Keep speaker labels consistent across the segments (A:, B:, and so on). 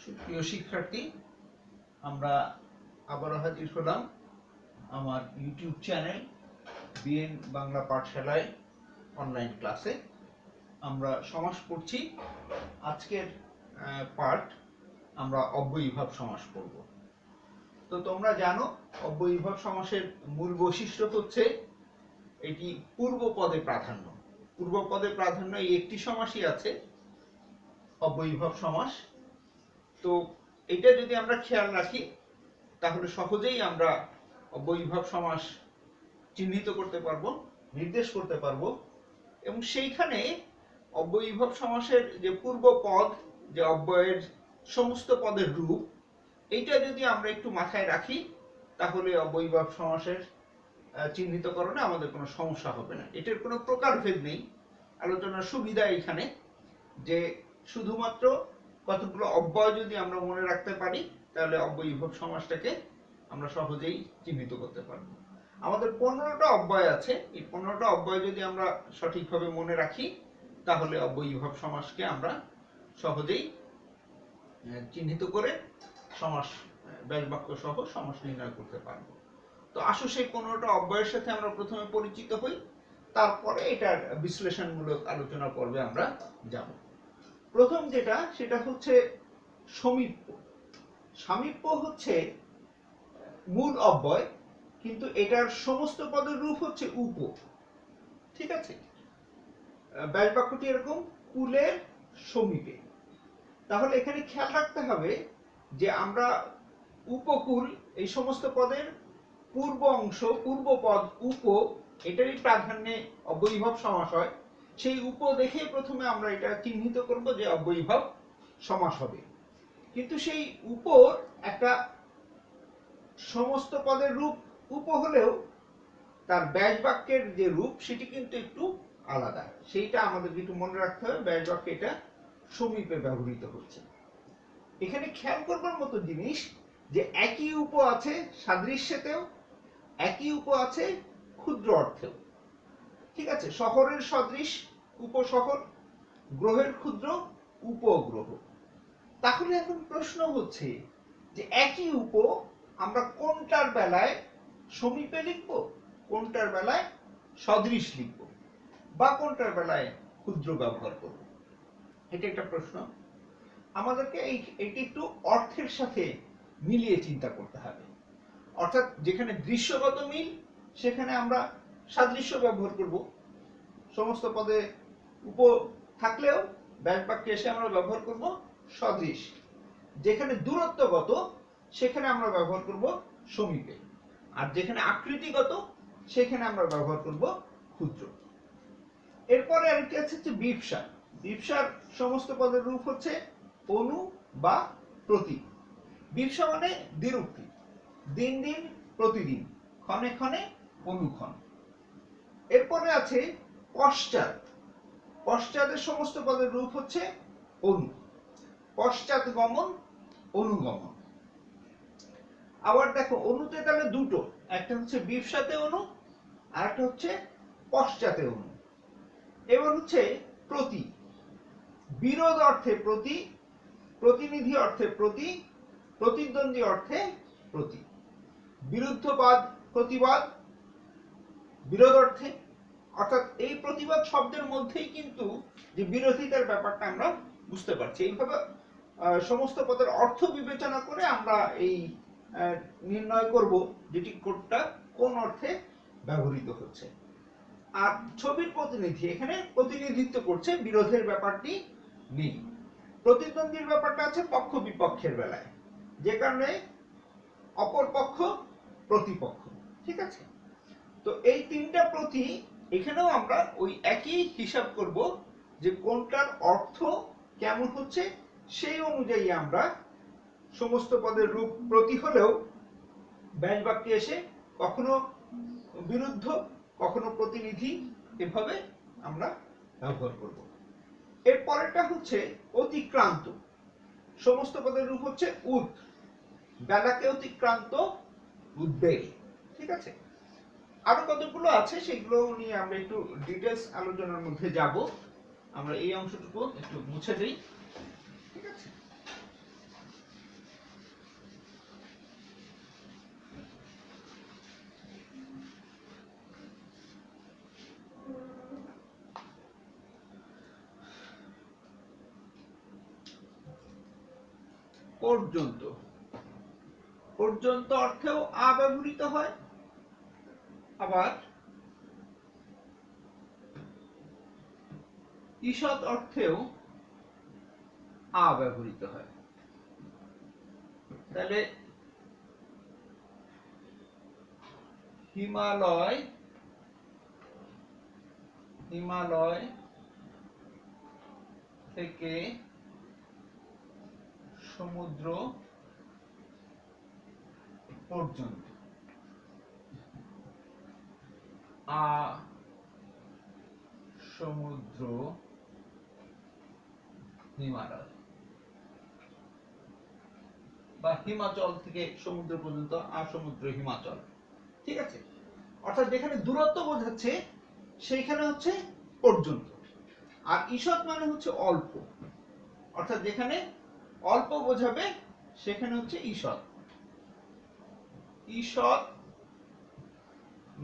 A: সুপ্রিয় শিক্ষার্থী, আমরা আবারও হাজির হলাম আমার ইউটিউব চ্যানেল বিএন বাংলা পাঠশালায় অনলাইন ক্লাসে। আমরা সমাস পড়ছি। আজকের পাঠ আমরা অব্যয়ীভাব সমাস পড়ব। তো তোমরা জানো অব্যয়ীভাব সমাসের মূল বৈশিষ্ট্য হচ্ছে এটি পূর্ব পদে প্রাধান্য। পূর্ব পদে প্রাধান্য এই একটি সমাসই আছে, অব্যয়ীভাব সমাস। তো এটা যদি আমরা খেয়াল রাখি তাহলে সহজেই আমরা অব্যয়ীভাব সমাস চিহ্নিত করতে পারবো, নির্দেশ করতে পারবো। এবং সেইখানে অব্যয়ীভাব সমাসের যে পূর্ব পদ, যে অব্যয়ের সমস্ত পদের রূপ, এইটা যদি আমরা একটু মাথায় রাখি তাহলে অব্যয়ীভাব সমাসের চিহ্নিতকরণে আমাদের কোনো সমস্যা হবে না। এটার কোনো প্রকারভেদ নেই। আলোচনার সুবিধা এখানে যে শুধুমাত্র কতগুলো অব্যয় যদি আমরা মনে রাখতে পারি তাহলে অব্যয়ীভাব সমাসটাকে আমরা সহজেই চিহ্নিত করতে পারবো। আমাদের 15টা অব্যয় আছে। এই 15টা অব্যয় যদি আমরা সঠিকভাবে মনে রাখি তাহলে অব্যয়ীভাব সমাসকে আমরা সহজেই চিহ্নিত করে সমাস, ব্যাসবাক্য সহ সমাস নির্ণয় করতে পারবো। তো আসো সেই 15টা অব্যয়ের সাথে আমরা প্রথমে পরিচিত হই, তারপরে এটার বিশ্লেষণমূলক আলোচনা পর্বে আমরা যাব। প্রথম যেটা সেটা হচ্ছে সমীপ্য। সামীপ্য হচ্ছে মূল অব্যয়, কিন্তু এটার সমস্ত পদের রূপ হচ্ছে উপ। ঠিক আছে, ব্যাসবাক্যটি এরকম কুলের সমীপে। তাহলে এখানে খেয়াল রাখতে হবে যে আমরা উপকূল, এই সমস্ত পদের পূর্ব অংশ, পূর্ব পদ উপ, এটারই প্রাধান্যে অব্যয়ীভাব সমাস হয়। সেই উপ দেখে প্রথমে আমরা এটা চিহ্নিত করব যে অব্যয়ীভাব সমাস হবে। কিন্তু সেই উপর একটা সমস্ত পদের রূপ উপ হলেও তার ব্যাসবাক্যের যে রূপ সেটি কিন্তু একটু আলাদা। সেইটা আমাদের একটু মনে রাখতে হবে। ব্যাসবাক্যে এটা সমীপে ব্যবহৃত হচ্ছে। এখানে খেয়াল করবার মতো জিনিস যে একই উপ আছে সাদৃশ্যেতেও, একই উপ আছে ক্ষুদ্র অর্থেও। ঠিক আছে, শহরের সদৃশ উপশহর, গ্রহের ক্ষুদ্র উপগ্রহ। তাহলে এখন প্রশ্ন হচ্ছে যে একই উপ আমরা কোনটার বেলায় সমীপে লিখব, কোনটার বেলায় সদৃশ লিখব, বা কোনটার বেলায় ক্ষুদ্র ব্যবহার করব, এটা একটা প্রশ্ন। আমাদেরকে এইটি একটু অর্থের সাথে মিলিয়ে চিন্তা করতে হবে। অর্থাৎ যেখানে দৃশ্যগত মিল সেখানে আমরা সাদৃশ্য ব্যবহার করব, সমস্ত পদে উপ থাকলেও ব্যাসবাক্যে এসে আমরা ব্যবহার করব সদৃশ। যেখানে দূরত্বগত সেখানে আমরা ব্যবহার করব সমীপে, আর যেখানে আকৃতিগত সেখানে আমরা ব্যবহার করব ক্ষুদ্র। এরপরে আরেকটি আছে হচ্ছে বিপসা। বিপসার সমস্ত পদের রূপ হচ্ছে অনু বা প্রতি। বিপসা মানে দ্বিরুক্তি, দিন দিন, প্রতিদিন, ক্ষণে ক্ষণে, অনুক্ষণ। এরপরে আছে পশ্চাৎ। পশ্চাতের সমস্ত পদের রূপ হচ্ছে অনু। পশ্চাৎ গমন, অনুগমন। আবার দেখো অনুতে তাহলে দুটো, একটা হচ্ছে বিপসাতে অনু, আর একটা হচ্ছে পশ্চাতে অনু। এবার হচ্ছে প্রতি। বিরোধ অর্থে প্রতি, প্রতিনিধি অর্থে প্রতি, প্রতিদ্বন্দ্বী অর্থে প্রতি। বিরুদ্ধবাদ, প্রতিবাদ, বিরোধ অর্থে। অর্থাৎ এই প্রতিবাদ শব্দের মধ্যেই কিন্তু যে বিরোধিতার ব্যাপারটা আমরা বুঝতে পারছি। এইভাবে সমস্ত পদের অর্থ বিবেচনা করে আমরা এই নির্ণয় করব যেটি কোনটা কোন অর্থে ব্যবহৃত হচ্ছে। আর ছবির প্রতিনিধি এখানে প্রতিনিধিত্ব করছে, বিরোধের ব্যাপারটি নেই। প্রতিদ্বন্দ্বীর ব্যাপারটা আছে পক্ষ বিপক্ষের বেলায়, যে কারণে অপর পক্ষ প্রতিপক্ষ। ঠিক আছে, তো এই তিনটা প্রতি এখানেও আমরা ওই একই হিসাব করব যে কোনটার অর্থ কেমন হচ্ছে, সেই অনুযায়ী আমরা সমস্ত পদের রূপ প্রতি হলেও ব্যাসবাক্যে এসে কখনো বিরুদ্ধ, কখনো প্রতিনিধি, এভাবে আমরা ব্যবহার করব। এর পরেরটা হচ্ছে অতিক্রান্ত। সমস্ত পদের রূপ হচ্ছে উদ, বেলাকে অতিক্রান্ত, উদ্বেগ। ঠিক আছে, আরো কতগুলো আছে সেগুলো নিয়ে আমরা একটু ডিটেইলস আলোচনার মধ্যে যাব। আমরা এই অংশটুকু একটু মুছে দেই। ঠিক আছে, পর্যন্ত। পর্যন্ত অর্থেও আ ব্যবহৃত হয়, আবার ঈষৎ অর্থেও আ ব্যবহৃত হয়। তাহলে হিমালয়, হিমালয় থেকে সমুদ্র পর্যন্ত, আ সমুদ্র হিমালয়, বা হিমাচল থেকে সমুদ্র পর্যন্ত আ সমুদ্র হিমাচল। ঠিক আছে, অর্থাৎ যেখানে দূরত্ব বোঝাচ্ছে সেইখানে হচ্ছে পর্যন্ত। আর ঈষৎ মানে হচ্ছে অল্প, অর্থাৎ যেখানে অল্প বোঝাবে সেখানে হচ্ছে ঈষৎ। ঈষৎ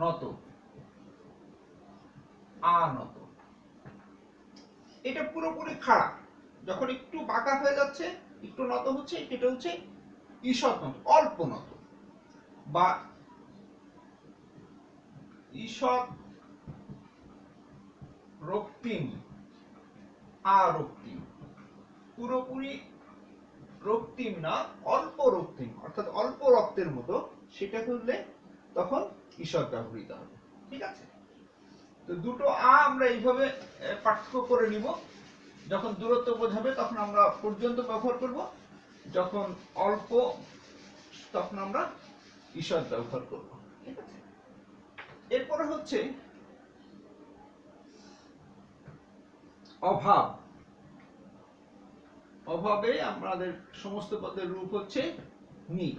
A: নত, আনত। এটা পুরোপুরি খাড়া, যখন একটু বাঁকা হয়ে যাচ্ছে, একটু নত হচ্ছে, এটা হচ্ছে ঈষৎ নত, অল্প নত। বা ঈষৎ রক্তিম, আরক্তিম। পুরোপুরি রক্তিম না, অল্প রক্তিম, অর্থাৎ অল্প রক্তের মতো, সেটা করলে তখন ঈষৎ ব্যবহৃত হবে। ঠিক আছে, তো দুটো আ আমরা এইভাবে পার্থক্য করে নিব। যখন দূরত্ব বোঝাবে তখন আমরা পর্যন্ত ব্যবহার করব, যখন অল্প তখন আমরা ঈষৎ ব্যবহার করব। ঠিক আছে, এরপরে হচ্ছে অভাব। অভাবে আমাদের সমস্ত পদের রূপ হচ্ছে নি।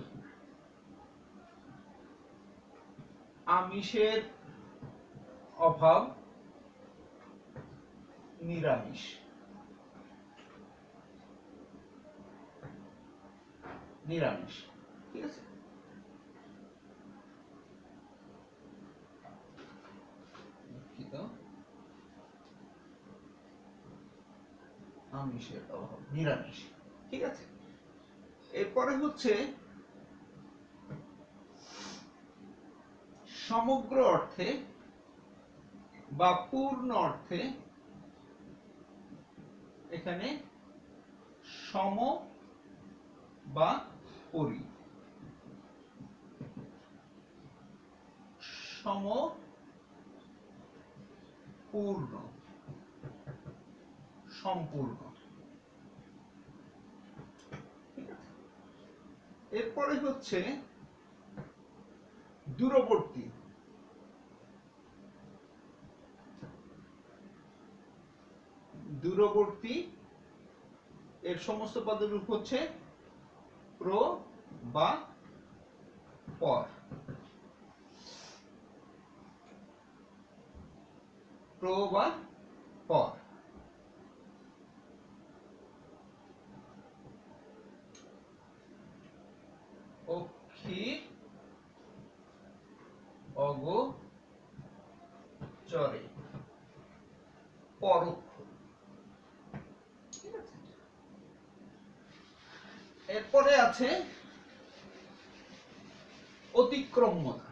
A: আমিষের অভাব নিরামিষ। নিরামিষ। ঠিক আছে, আমিষের অভাব নিরামিষ। ঠিক আছে, এরপরে হচ্ছে সমগ্র অর্থে বা পূর্ণ অর্থে এখানে সম বা পরি। সম পূর্ণ, সম্পূর্ণ। এরপরে হচ্ছে দূরবর্তী। দূরবর্তী এর সমস্ত পদের রূপ হচ্ছে প্র বা পর। প্র বা পর। অক্ষি অগোচরে, পরোক্ষ। ঠিক আছে, এরপরে আছে অতিক্রম্যতা।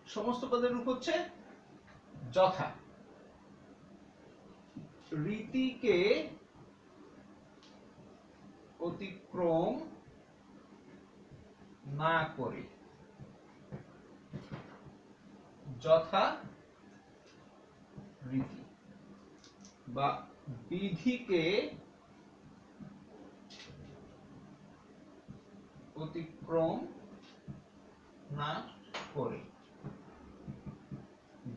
A: সমস্ত পদের রূপ হচ্ছে যথা। রীতিকে অতিক্রম না করে, যথা রীতি। বা বিধিকে অতিক্রম না করে,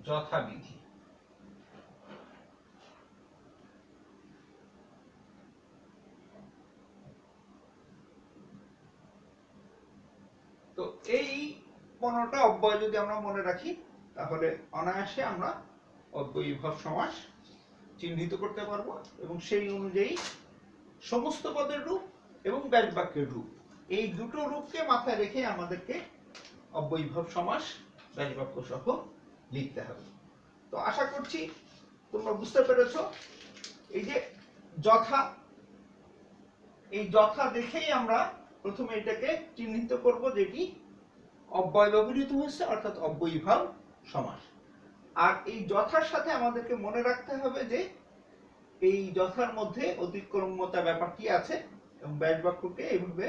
A: যথাবিধি। তো এই 15টা অব্যয় যদি আমরা মনে রাখি তাহলে অনায়াসে আমরা অব্যয়ীভাব সমাস চিহ্নিত করতে পারবো, এবং সেই অনুযায়ী সমস্ত পদের রূপ এবং ব্যাস বাক্যের রূপ, এই দুটো রূপকে মাথায় রেখে আমাদেরকে অব্যয়ীভাব সমাস ব্যাসবাক্য সহ লিখতে হবে। তো আশা করছি তোমরা বুঝতে পেরেছো। এই যে যথা, এই যথা দেখেই আমরা প্রথমে এটাকে চিহ্নিত করব যেটি অব্যয় ব্যবহৃত হয়েছে, অর্থাৎ অব্যয়ীভাব সমাস। আর এই যথার সাথে আমাদেরকে মনে রাখতে হবে যে এই যথার মধ্যে অতিক্রম্যতা ব্যাপারটি আছে এবং ব্যাসবাক্যকে এইভাবে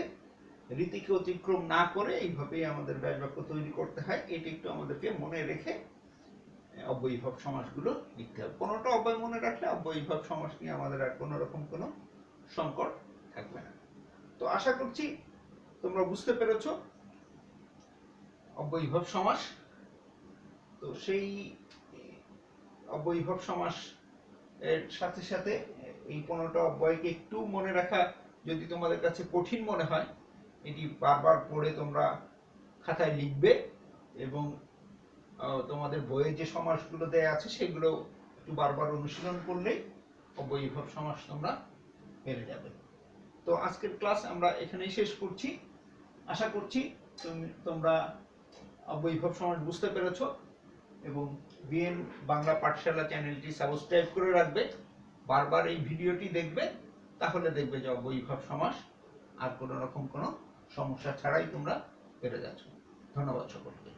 A: রীতিকে অতিক্রম না করে এইভাবেই আমাদের ব্যাসবাক্য তৈরি করতে হয়। এটি একটু আমাদেরকে মনে রেখে অব্যয়ীভাব সমাসগুলো লিখতে হবে। কোনোটা অব্যয় মনে রাখলে অব্যয়ীভাব সমাস নিয়ে আমাদের আর কোনো রকম কোনো সংকট থাকবে না। তো আশা করছি তোমরা বুঝতে পেরেছো অব্যয়ীভাব সমাস। তো সেই অব্যয়ীভাব সমাস এর সাথে সাথে এই 15টা অব্যয়কে একটু মনে রাখা যদি তোমাদের কাছে কঠিন মনে হয়, এটি বারবার পড়ে তোমরা খাতায় লিখবে এবং তোমাদের বইয়ে যে সমাসগুলো দেয়া আছে সেগুলো একটু বারবার অনুশীলন করলেই অব্যয়ীভাব সমাস তোমরা পেরে যাবে। তো আজকের ক্লাস আমরা এখানেই শেষ করছি। আশা করছি তোমরা অব্যয়ীভাব সমাস বুঝতে পেরেছো এবং বিএন বাংলা পাঠশালা চ্যানেলটি সাবস্ক্রাইব করে রাখবে, বারবার এই ভিডিওটি দেখবে, তাহলে দেখবে যে অব্যয়ীভাব সমাস আর কোনো রকম কোনো সমস্যা ছাড়াই তোমরা পেরে যাচ্ছ। ধন্যবাদ সকলকে।